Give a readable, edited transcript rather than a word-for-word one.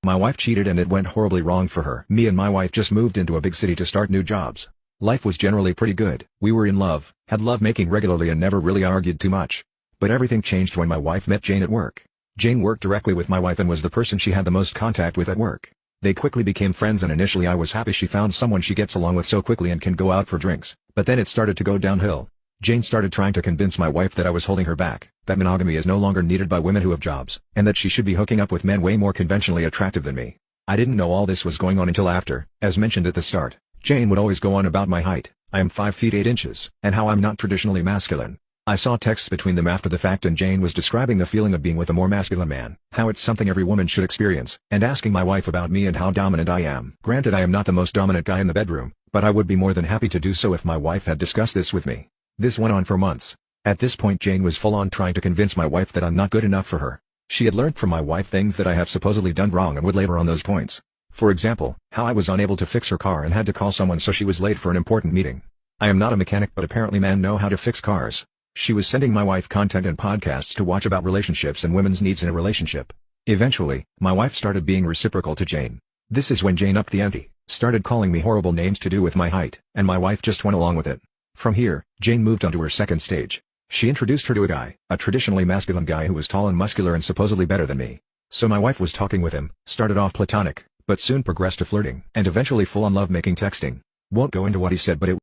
My wife cheated and it went horribly wrong for her. Me and my wife just moved into a big city to start new jobs. Life was generally pretty good. We were in love, had love making regularly and never really argued too much. But everything changed when my wife met Jane at work. Jane worked directly with my wife and was the person she had the most contact with at work. They quickly became friends and initially I was happy she found someone she gets along with so quickly and can go out for drinks, but then it started to go downhill. Jane started trying to convince my wife that I was holding her back, that monogamy is no longer needed by women who have jobs, and that she should be hooking up with men way more conventionally attractive than me. I didn't know all this was going on until after, as mentioned at the start. Jane would always go on about my height, I am 5 feet 8 inches, and how I'm not traditionally masculine. I saw texts between them after the fact and Jane was describing the feeling of being with a more masculine man, how it's something every woman should experience, and asking my wife about me and how dominant I am. Granted I am not the most dominant guy in the bedroom, but I would be more than happy to do so if my wife had discussed this with me. This went on for months. At this point Jane was full on trying to convince my wife that I'm not good enough for her. She had learned from my wife things that I have supposedly done wrong and would labor on those points. For example, how I was unable to fix her car and had to call someone so she was late for an important meeting. I am not a mechanic but apparently men know how to fix cars. She was sending my wife content and podcasts to watch about relationships and women's needs in a relationship. Eventually, my wife started being reciprocal to Jane. This is when Jane upped the ante, started calling me horrible names to do with my height, and my wife just went along with it. From here, Jane moved on to her second stage. She introduced her to a guy, a traditionally masculine guy who was tall and muscular and supposedly better than me. So my wife was talking with him, started off platonic, but soon progressed to flirting, and eventually full-on love-making texting. Won't go into what he said but it